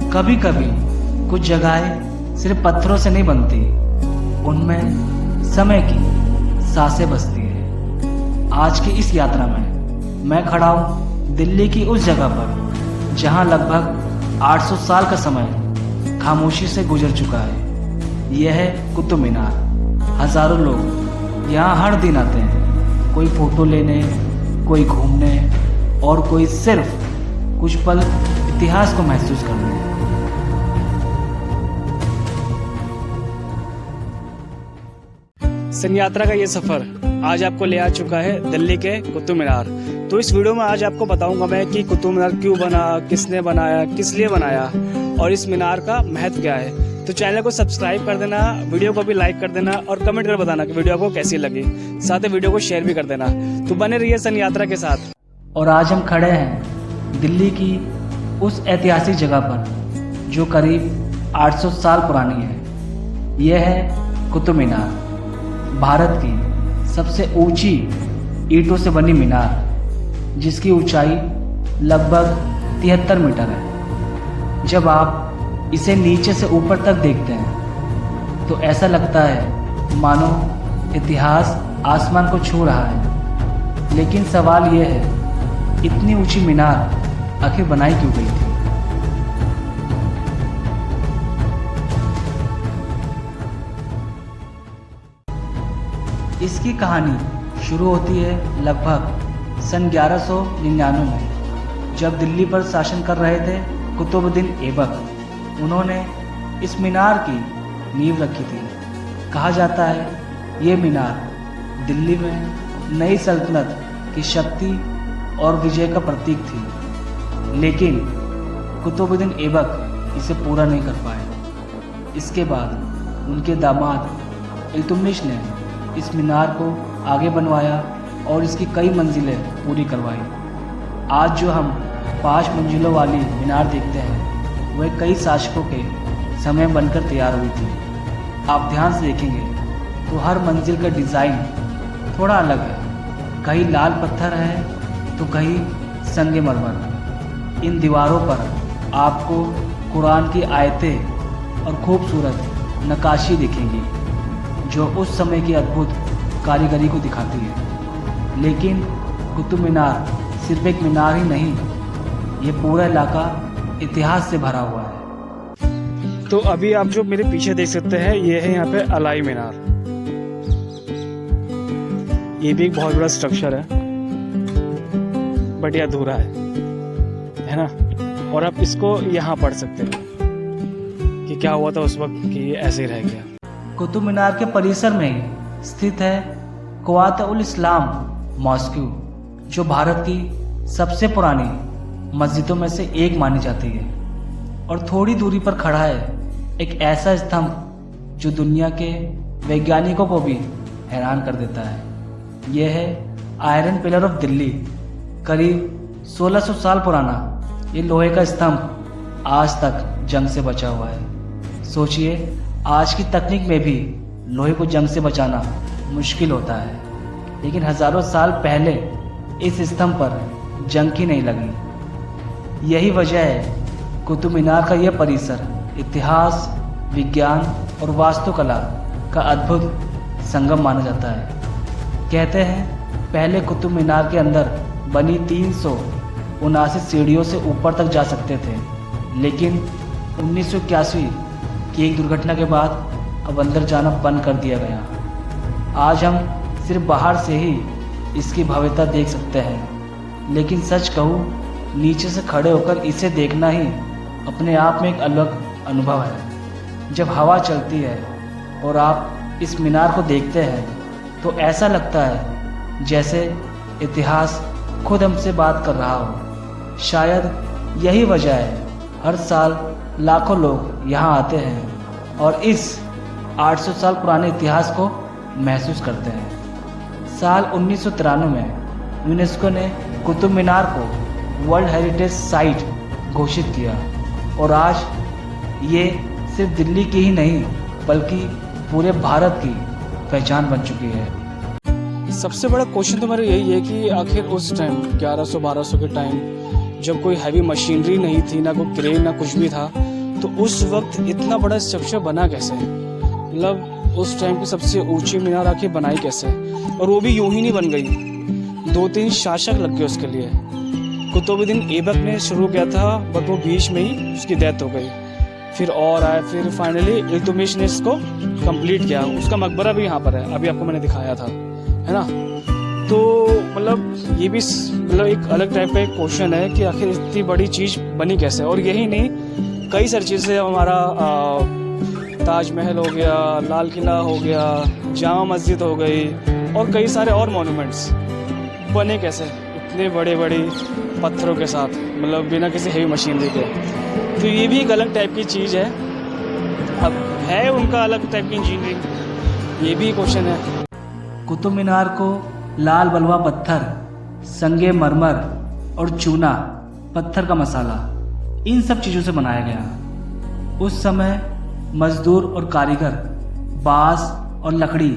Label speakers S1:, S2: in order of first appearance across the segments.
S1: कभी कभी कुछ जगहें सिर्फ पत्थरों से नहीं बनती, उनमें समय की सांसें बसती है। आज की इस यात्रा में मैं खड़ा हूँ दिल्ली की उस जगह पर जहाँ लगभग 800 साल का समय खामोशी से गुजर चुका है। यह है कुतुब मीनार। हजारों लोग यहाँ हर दिन आते हैं, कोई फोटो लेने, कोई घूमने और कोई सिर्फ कुछ पल इतिहास को महसूस करने।
S2: सन यात्रा का ये सफ़र आज आपको ले आ चुका है दिल्ली के कुतुब मीनार। तो इस वीडियो में आज आपको बताऊंगा मैं कि कुतुब मीनार क्यों बना, किसने बनाया, किस लिए बनाया और इस मीनार का महत्व क्या है। तो चैनल को सब्सक्राइब कर देना, वीडियो को भी लाइक कर देना और कमेंट कर बताना कि वीडियो आपको कैसी लगी। साथ ही वीडियो को शेयर भी कर देना। तो बने रहिए सन यात्रा के साथ।
S1: और आज हम खड़े हैं दिल्ली की उस ऐतिहासिक जगह पर जो करीब 800 साल पुरानी है। यह है कुतुब मीनार, भारत की सबसे ऊंची ईंटों से बनी मीनार, जिसकी ऊंचाई लगभग 73 मीटर है। जब आप इसे नीचे से ऊपर तक देखते हैं तो ऐसा लगता है मानो इतिहास आसमान को छू रहा है। लेकिन सवाल यह है, इतनी ऊंची मीनार आखिर बनाई क्यों गई थी? इसकी कहानी शुरू होती है लगभग सन 1199 में, जब दिल्ली पर शासन कर रहे थे कुतुबुद्दीन ऐबक। उन्होंने इस मीनार की नींव रखी थी। कहा जाता है ये मीनार दिल्ली में नई सल्तनत की शक्ति और विजय का प्रतीक थी, लेकिन कुतुबुद्दीन ऐबक इसे पूरा नहीं कर पाए। इसके बाद उनके दामाद इल्तुतमिश ने इस मीनार को आगे बनवाया और इसकी कई मंजिलें पूरी करवाई। आज जो हम 5 मंजिलों वाली मीनार देखते हैं वह कई शासकों के समय बनकर तैयार हुई थी। आप ध्यान से देखेंगे तो हर मंजिल का डिज़ाइन थोड़ा अलग है। कहीं लाल पत्थर है तो कहीं संगमरमर। इन दीवारों पर आपको कुरान की आयतें और खूबसूरत नक्काशी दिखेंगी जो उस समय की अद्भुत कारीगरी को दिखाती है। लेकिन कुतुब मीनार सिर्फ एक मीनार ही नहीं, ये पूरा इलाका इतिहास से भरा हुआ है।
S2: तो अभी आप जो मेरे पीछे देख सकते हैं ये है यहाँ पे अलाई मीनार। ये भी एक बहुत बड़ा स्ट्रक्चर है बट ये अधूरा है ना। और आप इसको यहाँ पढ़ सकते हैं कि क्या हुआ था उस वक्त कि ये ऐसे ही रह गया।
S1: कुतुब मीनार के परिसर में ही स्थित है क़ुव्वात-उल-इस्लाम मॉस्क्यू, जो भारत की सबसे पुरानी मस्जिदों में से एक मानी जाती है। और थोड़ी दूरी पर खड़ा है एक ऐसा स्तंभ जो दुनिया के वैज्ञानिकों को भी हैरान कर देता है। यह है आयरन पिलर ऑफ दिल्ली। करीब 1600 साल पुराना ये लोहे का स्तंभ आज तक जंग से बचा हुआ है। सोचिए, आज की तकनीक में भी लोहे को जंग से बचाना मुश्किल होता है, लेकिन हजारों साल पहले इस स्तंभ पर जंग ही नहीं लगी। यही वजह है कुतुब मीनार का यह परिसर इतिहास, विज्ञान और वास्तुकला का अद्भुत संगम माना जाता है। कहते हैं पहले कुतुब मीनार के अंदर बनी 379 सीढ़ियों से ऊपर तक जा सकते थे, लेकिन 1981 की एक दुर्घटना के बाद अब अंदर जाना बंद कर दिया गया। आज हम सिर्फ बाहर से ही इसकी भव्यता देख सकते हैं, लेकिन सच कहूँ नीचे से खड़े होकर इसे देखना ही अपने आप में एक अलग अनुभव है। जब हवा चलती है और आप इस मीनार को देखते हैं तो ऐसा लगता है जैसे इतिहास खुद हमसे बात कर रहा हो। शायद यही वजह है हर साल लाखों लोग यहाँ आते हैं और इस 800 साल पुराने इतिहास को महसूस करते हैं। साल 1993 में यूनेस्को ने कुतुब मीनार को वर्ल्ड हेरिटेज साइट घोषित किया और आज ये सिर्फ दिल्ली की ही नहीं बल्कि पूरे भारत की पहचान बन चुकी है।
S2: सबसे बड़ा क्वेश्चन तो मेरा यही है कि आखिर उस टाइम 1100-1200 के टाइम जब कोई हैवी मशीनरी नहीं थी, ना कोई क्रेन, ना कुछ भी था, तो उस वक्त इतना बड़ा स्ट्रक्चर बना कैसे, मतलब उस टाइम की सबसे ऊंची मीनार आखिर बनाई कैसे, और वो भी यूं ही नहीं बन गई, 2-3 शासक लग गए उसके लिए। कुतुबुद्दीन ऐबक ने शुरू किया था, बट वो बीच में ही उसकी डेथ हो गई। फिर और आए, फिर फाइनली इल्तुतमिश ने इसको कंप्लीट किया। उसका मकबरा भी यहाँ पर है, अभी आपको मैंने दिखाया था, है ना। तो मतलब ये भी मतलब एक अलग टाइप का एक क्वेश्चन है कि आखिर इतनी बड़ी चीज़ बनी कैसे। और यही नहीं, कई सारी चीज़ें, हमारा ताजमहल हो गया, लाल किला हो गया, जामा मस्जिद हो गई, और कई सारे और मॉन्यूमेंट्स बने कैसे इतने बड़े बड़े पत्थरों के साथ, मतलब बिना किसी हेवी मशीनरी के। तो ये भी एक अलग टाइप की चीज़ है। अब है उनका अलग टाइप की इंजीनियरिंग, ये भी क्वेश्चन है।
S1: कुतुब मीनार को लाल बलुआ पत्थर, संगे मरमर और चूना पत्थर का मसाला, इन सब चीज़ों से बनाया गया। उस समय मजदूर और कारीगर बांस और लकड़ी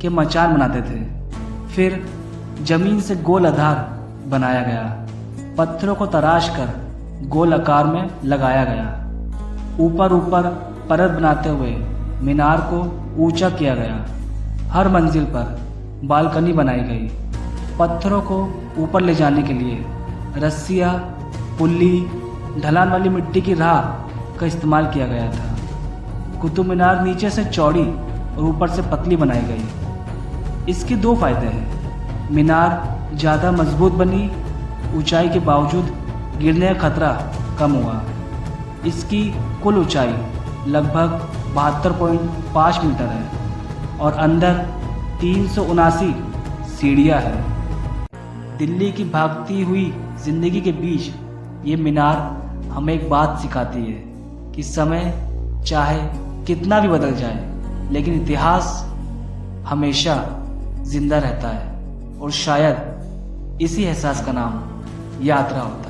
S1: के मचान बनाते थे। फिर जमीन से गोल आधार बनाया गया, पत्थरों को तराश कर गोल आकार में लगाया गया। ऊपर ऊपर परत बनाते हुए मीनार को ऊंचा किया गया। हर मंजिल पर बालकनी बनाई गई। पत्थरों को ऊपर ले जाने के लिए रस्सियाँ, पुल्ली, ढलान वाली मिट्टी की राह का इस्तेमाल किया गया था। कुतुब मीनार नीचे से चौड़ी और ऊपर से पतली बनाई गई। इसके 2 फायदे हैं। मीनार ज़्यादा मजबूत बनी, ऊंचाई के बावजूद गिरने का खतरा कम हुआ। इसकी कुल ऊंचाई लगभग 72.5 मीटर है और अंदर 379 सीढ़ियाँ हैं। दिल्ली की भागती हुई जिंदगी के बीच ये मीनार हमें एक बात सिखाती है कि समय चाहे कितना भी बदल जाए, लेकिन इतिहास हमेशा जिंदा रहता है। और शायद इसी एहसास का नाम यात्रा होता है।